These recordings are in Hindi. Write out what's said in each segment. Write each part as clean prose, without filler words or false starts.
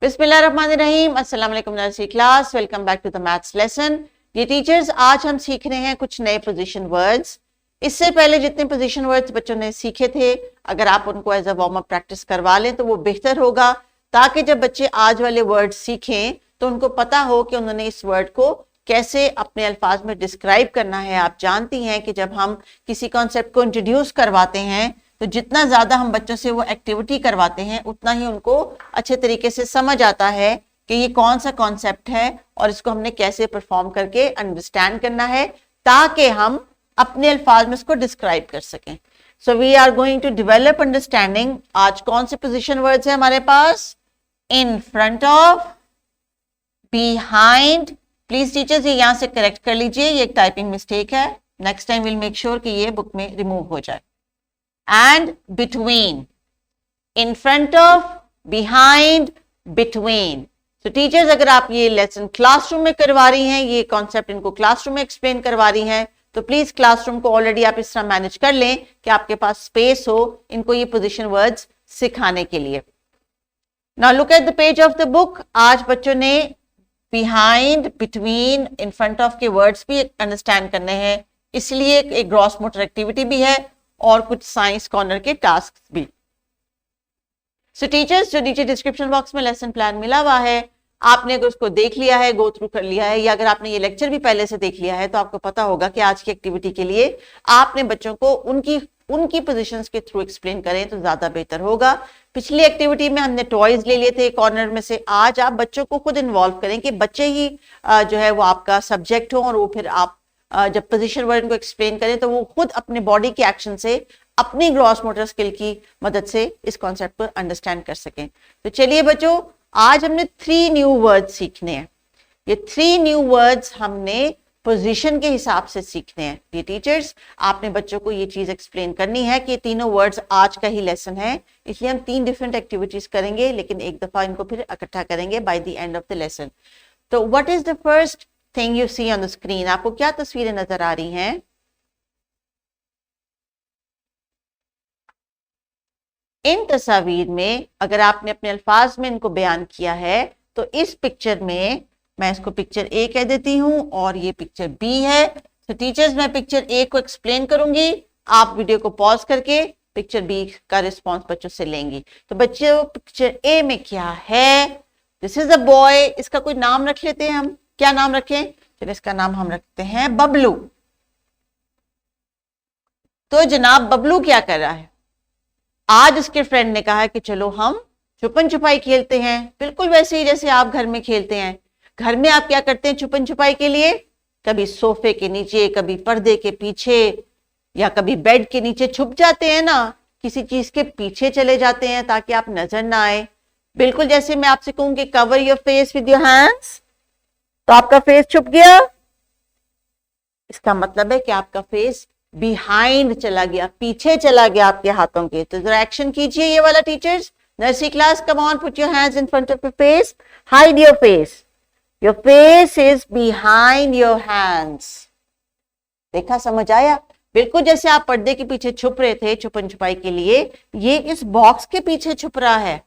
बिस्मिल्लाहिर्रहमानिर्रहीम। अस्सलाम वालेकुम nursery class, welcome back to the maths lesson. ये टीचर्स, आज हम सीख रहे हैं कुछ नए पोजीशन वर्ड्स। इससे पहले जितने पोजीशन वर्ड्स बच्चों ने सीखे थे, अगर आप उनको as a warm up practice करवा लें तो वो बेहतर होगा, ताकि जब बच्चे आज वाले वर्ड सीखें तो उनको पता हो कि उन्होंने इस वर्ड को कैसे अपने अल्फाज में डिस्क्राइब करना है। आप जानती हैं कि जब हम किसी कॉन्सेप्ट को इंट्रोड्यूस करवाते हैं तो जितना ज्यादा हम बच्चों से वो एक्टिविटी करवाते हैं उतना ही उनको अच्छे तरीके से समझ आता है कि ये कौन सा कॉन्सेप्ट है और इसको हमने कैसे परफॉर्म करके अंडरस्टैंड करना है, ताकि हम अपने अल्फाज में इसको डिस्क्राइब कर सकें। So we are going to develop understanding. आज कौन से पोजीशन वर्ड्स है हमारे पास? In front of, behind. Please teachers ये यहां से करेक्ट कर लीजिए, ये एक टाइपिंग मिस्टेक है। Next time will make sure कि ये बुक में रिमूव हो जाए। And between, in front of, behind, between. तो टीचर्स, अगर आप ये लेसन क्लासरूम में करवा रही हैं, ये कॉन्सेप्ट इनको क्लासरूम में एक्सप्लेन करवा रही हैं, तो प्लीज क्लासरूम को ऑलरेडी आप इस तरह मैनेज कर लें कि आपके पास स्पेस हो इनको ये पोजीशन वर्ड्स सिखाने के लिए। Now look at the page of the book. आज बच्चों ने behind, between, in front of के वर्ड्स भी अंडरस्टैंड करने हैं, इसलिए एक ग्रॉस मोटर एक्टिविटी भी है और कुछ साइंस कॉर्नर के टास्क भी। सो टीचर्स, जो नीचे डिस्क्रिप्शन बॉक्स में लेसन प्लान मिला हुआ है, आपने अगर उसको देख लिया है, गो थ्रू कर लिया है, या अगर आपने ये लेक्चर भी पहले से देख लिया है, तो आपको पता होगा कि आज की एक्टिविटी के लिए आपने बच्चों को उनकी पोजीशंस के थ्रू एक्सप्लेन करें तो ज्यादा बेहतर होगा। पिछली एक्टिविटी में हमने टॉयज ले लिए थे कॉर्नर में से, आज आप बच्चों को खुद इन्वॉल्व करें कि बच्चे ही जो है वो आपका सब्जेक्ट हो, और वो फिर आप जब पोजीशन वर्ड को एक्सप्लेन करें तो वो खुद अपने बॉडी के एक्शन से, अपनी ग्रॉस मोटर स्किल की मदद से इस कॉन्सेप्ट को अंडरस्टैंड कर सकें। तो चलिए बच्चों, आज हमने 3 न्यू वर्ड्स सीखने हैं। ये 3 न्यू वर्ड्स हमने पोजीशन के हिसाब से सीखने हैं। ये टीचर्स, आपने बच्चों को ये चीज एक्सप्लेन करनी है कि तीनों वर्ड्स आज का ही लेसन है, इसलिए हम 3 डिफरेंट एक्टिविटीज करेंगे, लेकिन एक दफा इनको फिर इकट्ठा करेंगे by the end of the lesson. तो what is the first thing you see on the screen? आपको क्या तस्वीरें नजर आ रही हैं? इन तस्वीर में अगर आपने अपने अल्फाज में इनको बयान किया है, तो इस पिक्चर में मैं इसको पिक्चर ए कह देती हूं और ये पिक्चर बी है। तो टीचर्स, मैं पिक्चर ए को एक्सप्लेन करूंगी, आप वीडियो को पॉज करके पिक्चर बी का रिस्पॉन्स बच्चों से लेंगी। तो बच्चों, पिक्चर ए में क्या है? This is a boy. इसका कोई नाम रख लेते हैं हम। क्या नाम रखें? चलिए इसका नाम हम रखते हैं बबलू। तो जनाब बबलू क्या कर रहा है? आज उसके फ्रेंड ने कहा कि चलो हम छुपन छुपाई खेलते हैं, बिल्कुल वैसे ही जैसे आप घर में खेलते हैं। घर में आप क्या करते हैं छुपन छुपाई के लिए? कभी सोफे के नीचे, कभी पर्दे के पीछे, या कभी बेड के नीचे छुप जाते हैं ना, किसी चीज के पीछे चले जाते हैं ताकि आप नजर ना आए। बिल्कुल जैसे मैं आपसे कहूं कि cover your face with your hands, तो आपका फेस छुप गया, इसका मतलब है कि आपका फेस बिहाइंड चला गया, पीछे चला गया आपके हाथों के। तो जरा एक्शन कीजिए ये वाला teachers. Nursery class, come on, put your hands in front of your face, hide your face, your face is behind your hands. देखा, समझ आया? बिल्कुल जैसे आप पर्दे के पीछे छुप रहे थे छुपन छुपाई के लिए, ये इस बॉक्स के पीछे छुप रहा है।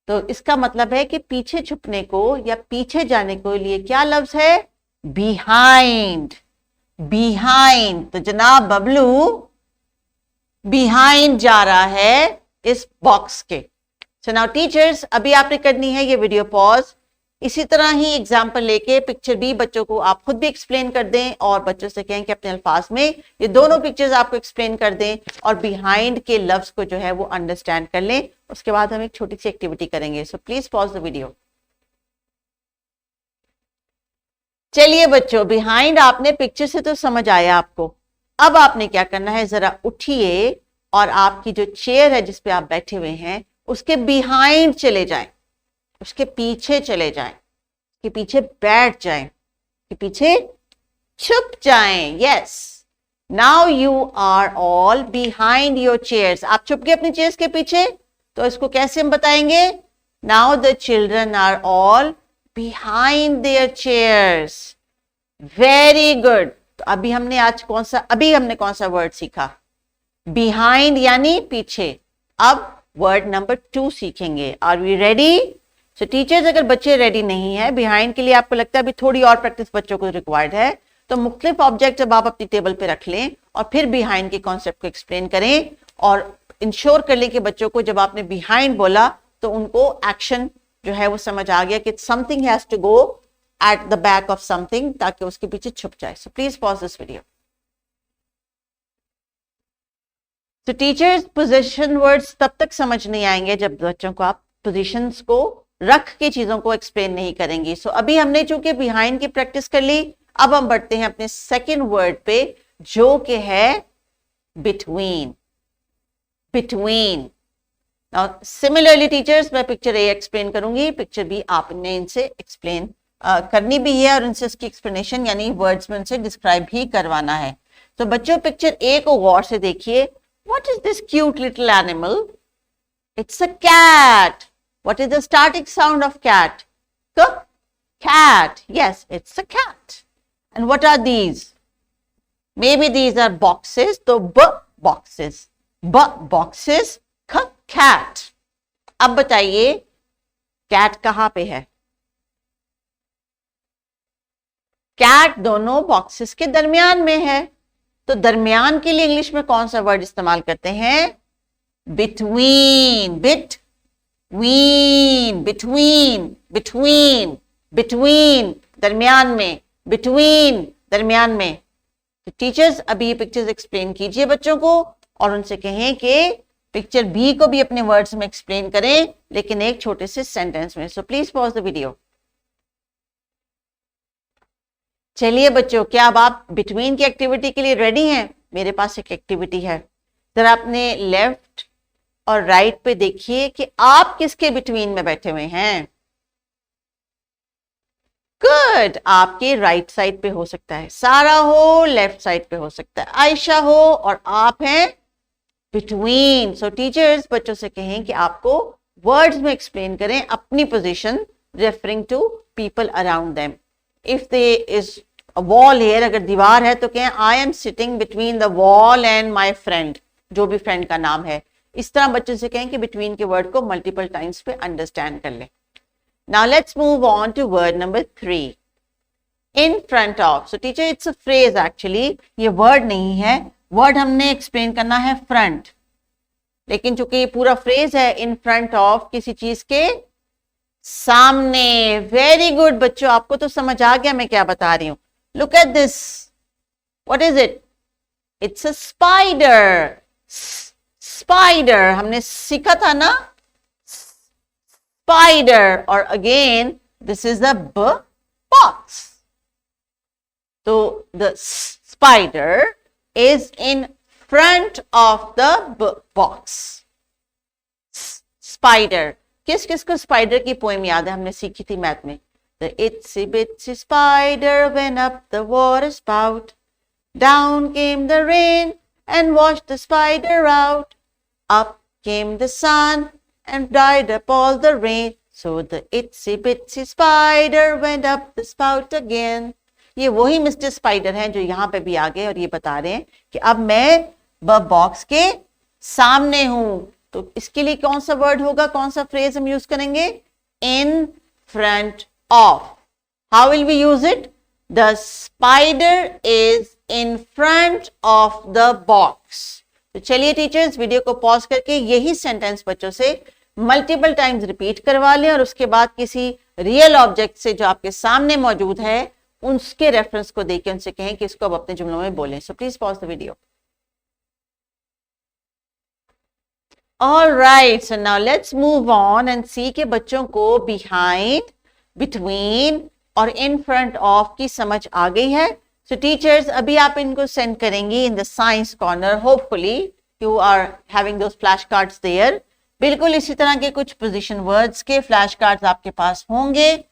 तो इसका मतलब है कि पीछे छुपने को या पीछे जाने के लिए क्या लफ्ज है? बिहाइंड। बिहाइंड। तो जनाब बबलू बिहाइंड जा रहा है इस बॉक्स के। सो नाउ टीचर्स, अभी आपने करनी है ये वीडियो पॉज। इसी तरह ही एग्जांपल लेके पिक्चर बी बच्चों को आप खुद भी एक्सप्लेन कर दें और बच्चों से कहें कि अपने अल्फाज में ये दोनों पिक्चर्स आपको एक्सप्लेन कर दें और बिहाइंड के लफ्ज को जो है वो अंडरस्टैंड कर लें। उसके बाद हम एक छोटी सी एक्टिविटी करेंगे। सो प्लीज पॉज द वीडियो। चलिए बच्चों, बिहाइंड आपने पिक्चर से तो समझ आया आपको। अब आपने क्या करना है, जरा उठिए और आपकी जो चेयर है जिस पे आप बैठे हुए हैं उसके बिहाइंड चले जाएं, उसके पीछे चले जाएं, उसके पीछे बैठ जाएं, उसके पीछे छुप जाएं। Yes, now you are all behind your chairs. आप छुप गए अपनी चेयर्स के पीछे, तो इसको कैसे हम बताएंगे? Now the children are all behind their chairs. Very good. तो अभी हमने कौन सा वर्ड सीखा? Behind यानी पीछे। अब वर्ड नंबर 2 सीखेंगे। Are we ready? So teachers, अगर बच्चे रेडी नहीं है, बिहाइंड के लिए आपको लगता है अभी थोड़ी और प्रैक्टिस बच्चों को रिक्वायर्ड है, तो मुख्तलिफ ऑब्जेक्ट जब आप अपनी टेबल पे रख लें और फिर बिहाइंड के कॉन्सेप्ट को एक्सप्लेन करें और इंश्योर कर लें कि बच्चों को जब आपने बिहाइंड बोला तो उनको एक्शन जो है वो समझ आ गया कि something has to go at the back of something, ताकि उसके पीछे छुप जाए। So please pause this video. तो टीचर्स, पोजीशन वर्ड्स तब तक समझ नहीं आएंगे जब बच्चों को आप पोजीशंस को रख के चीजों को एक्सप्लेन नहीं करेंगे। सो अभी हमने चूंकि बिहाइंड की प्रैक्टिस कर ली, अब हम बढ़ते हैं अपने सेकेंड वर्ड पे, जो कि है between. Between. Now similarly teachers, मैं पिक्चर ए एक्सप्लेन करूंगी, पिक्चर बी आपने इनसे एक्सप्लेन करनी भी है और उनसे उसकी एक्सप्लेनेशन यानी वर्ड्स में उनसे डिस्क्राइब भी करवाना है। तो बच्चों, पिक्चर ए को गौर से देखिए। What is this cute little animal? It's a cat. What is the starting sound of cat? Cat. Yes, it's a cat. And what are these? Maybe these are boxes. So boxes. Boxes. Cat. अब बताइए cat कहां पे है? cat दोनों बॉक्सेस के दरमियान में है। तो दरमियान के लिए इंग्लिश में कौन सा वर्ड इस्तेमाल करते हैं? Between. between दरमियान में, between दरमियान में। तो टीचर्स, अभी ये पिक्चर्स एक्सप्लेन कीजिए बच्चों को और उनसे कहें कि पिक्चर बी को भी अपने वर्ड्स में एक्सप्लेन करें, लेकिन एक छोटे से सेंटेंस में। सो प्लीज पॉज द वीडियो। चलिए बच्चों, क्या अब आप बिटवीन की एक्टिविटी के लिए रेडी हैं? मेरे पास एक एक्टिविटी है, जरा अपने लेफ्ट और राइट पे देखिए कि आप किसके बिटवीन में बैठे हुए हैं। गुड। आपके राइट साइड पे हो सकता है सारा हो, लेफ्ट साइड पे हो सकता है आयशा हो, और आप हैं बिटवीन। सो टीचर्स, बच्चों से कहें कि आपको वर्ड्स में एक्सप्लेन करें अपनी position referring to people around them. If they is a wall here, अगर दीवार है तो कहें I am sitting between the wall and my friend, जो भी फ्रेंड का नाम है। इस तरह बच्चों से कहें कि बिटवीन के वर्ड को मल्टीपल टाइम्स पे अंडरस्टैंड कर ले। Now let's move on to word number 3, in front of. So teacher, it's a phrase actually, ये वर्ड नहीं है। वर्ड हमने एक्सप्लेन करना है फ्रंट, लेकिन चूंकि ये पूरा फ्रेज है इन फ्रंट ऑफ किसी चीज के सामने। वेरी गुड बच्चों, आपको तो समझ आ गया मैं क्या बता रही हूं। Look at this, what is it? It's a spider. Spider हमने सीखा था ना, स्पाइडर। और again this is the box. तो the spider is in front of the box. Spider, किस किस को स्पाइडर की पोएम याद है? हमने सीखी थी मैथ में। The itsy bitsy spider went up the water spout. Down came the rain and washed the spider out. Up came the sun and dried up all the rain. So the itsy bitsy spider went up the spout again. ये वही मिस्टर स्पाइडर हैं जो यहाँ पे भी आ गए और ये बता रहे हैं कि अब मैं बॉक्स के सामने हूं। तो इसके लिए कौन सा वर्ड होगा, कौन सा फ्रेज हम यूज करेंगे? In front of. How will we use it? The spider is in front of the box. तो चलिए टीचर्स, वीडियो को पॉज करके यही सेंटेंस बच्चों से मल्टीपल टाइम्स रिपीट करवा लें और उसके बाद किसी रियल ऑब्जेक्ट से जो आपके सामने मौजूद है उसके रेफरेंस को देके उनसे कहें कि इसको अब अपने जुमलों में बोलें। सो please pause the video. All right, so now let's move on and see कि बच्चों को behind, between और in front of की समझ आ गई है। So teachers, अभी आप इनको send करेंगी in the science corner. Hopefully you are having those flashcards there. बिल्कुल इसी तरह के कुछ position words के flashcards आपके पास होंगे।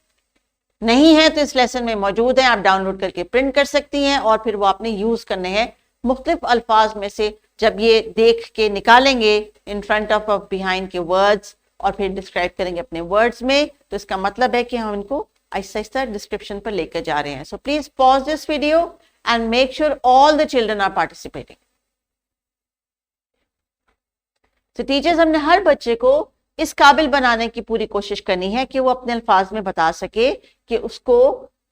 नहीं है तो इस लेसन में मौजूद है, आप डाउनलोड करके प्रिंट कर सकती हैं और फिर वो आपने यूज करने हैं मुख्तलिफ अल्फाज में से। जब ये देख के निकालेंगे इन फ्रंट ऑफ बिहाइंड के वर्ड्स और फिर डिस्क्राइब करेंगे अपने वर्ड्स में, तो इसका मतलब है कि हम इनको आहिस्ता आहिस्ता डिस्क्रिप्शन पर लेकर जा रहे हैं। So please pause this video and make sure all the children are participating. तो टीचर्स हमने हर बच्चे को इस काबिल बनाने की पूरी कोशिश करनी है कि वो अपने अल्फाज में बता सके कि उसको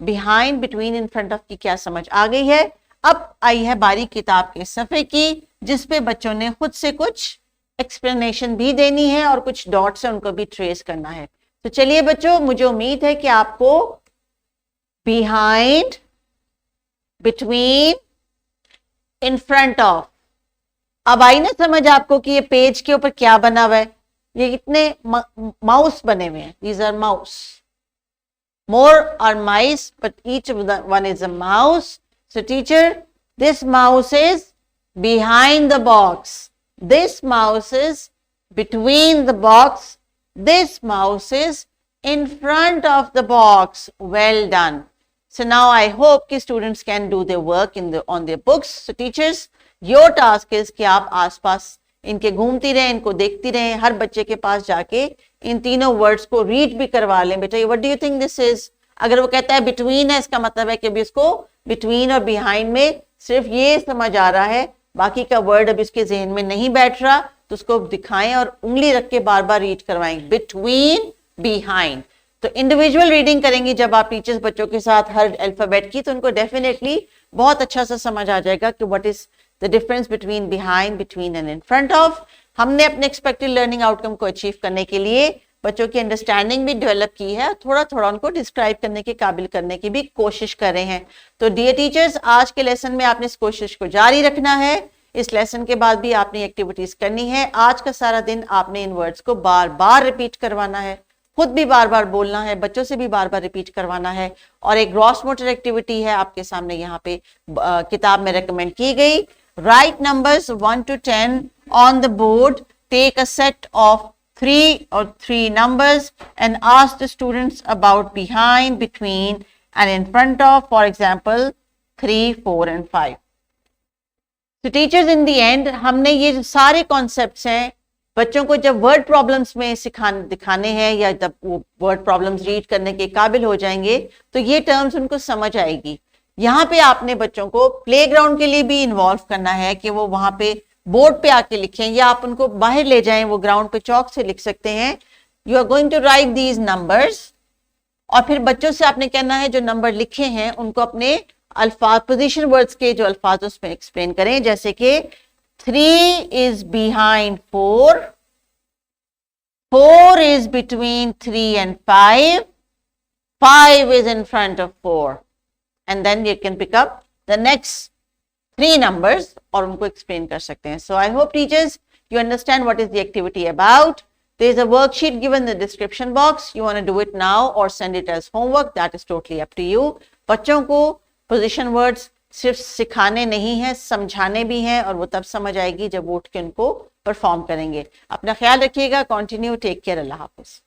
behind, between, in front of की क्या समझ आ गई है। अब आई है बारी किताब के सफ़े की, जिसपे बच्चों ने खुद से कुछ एक्सप्लेनेशन भी देनी है और कुछ डॉट्स है उनको भी ट्रेस करना है। तो चलिए बच्चों, मुझे उम्मीद है कि आपको behind, between, in front of, अब आई ना समझ आपको कि ये पेज के ऊपर क्या बना हुआ है। ये कितने माउस बने हुए हैं, these are mouse, more are mice but each one is a mouse. So teacher, this mouse is behind the box, this mouse is between the box, this mouse is in front of the box. Well done. So now I hope कि students can do their work on their books. So teachers, your task is कि आप आसपास इनके घूमती रहें, इनको देखती रहें, हर बच्चे के पास जाके इन तीनों वर्ड्स को रीड भी करवा लें। बेटा, what do you think this is? अगर वो कहता है between है, इसका मतलब है कि अभी उसको between और behind में सिर्फ ये समझ आ रहा है, बाकी का वर्ड अब इसके जहन में नहीं बैठ रहा, तो उसको दिखाएं और उंगली रख के बार बार रीड करवाएं, बिटवीन, बिहाइंड। तो इंडिविजुअल रीडिंग करेंगी जब आप टीचर्स बच्चों के साथ हर अल्फाबेट की, तो उनको डेफिनेटली बहुत अच्छा सा समझ आ जाएगा कि what is the difference between behind, between and in front of. हमने अपने एक्सपेक्टेड लर्निंग आउटकम को अचीव करने के लिए बच्चों की अंडरस्टैंडिंग भी डेवलप की है, थोड़ा थोड़ा उनको डिस्क्राइब करने के काबिल करने की भी कोशिश कर रहे हैं। तो डियर टीचर्स, आज के लेसन में आपने इस कोशिश को जारी रखना है। इस लेसन के बाद भी आपने एक्टिविटीज करनी है। आज का सारा दिन आपने इन वर्ड्स को बार बार रिपीट करवाना है, खुद भी बार बार बोलना है, बच्चों से भी बार बार रिपीट करवाना है। और एक ग्रॉस मोटर एक्टिविटी है आपके सामने यहाँ पे किताब में रेकमेंड की गई। Write numbers 1 to 10 on the board, take a set of 3 numbers and ask the students about behind, between and in front of, for example 3, 4 and 5. तो टीचर्स, इन दी एंड हमने ये सारे कॉन्सेप्ट्स हैं बच्चों को जब वर्ड प्रॉब्लम्स में दिखाने हैं या जब वो वर्ड प्रॉब्लम्स रीड करने के काबिल हो जाएंगे तो ये टर्म्स उनको समझ आएगी। यहाँ पे आपने बच्चों को प्लेग्राउंड के लिए भी इन्वॉल्व करना है कि वो वहां पे बोर्ड पे आके लिखें या आप उनको बाहर ले जाएं, वो ग्राउंड पे चौक से लिख सकते हैं। You are going to write these numbers और फिर बच्चों से आपने कहना है जो नंबर लिखे हैं उनको अपने अल्फाज, पोजीशन वर्ड्स के जो अल्फाज उसमें एक्सप्लेन करें, जैसे कि 3 is behind 4, 4 is between 3 and 5, 5 is in front of 4, and then you can pick up the next 3 numbers और उनको एक्सप्लेन कर सकते हैं। So I hope teachers you understand what is the activity about. There is a worksheet given in the description box. You want to do it now or send it as homework, that is totally up to you. बच्चों को पोजीशन वर्ड्स सिर्फ सिखाने नहीं है, समझाने भी हैं और वो तब समझ आएगी जब वो उठ के उनको परफॉर्म करेंगे। अपना ख्याल रखिएगा। कंटिन्यू, टेक केयर, अल्लाह हाफिज।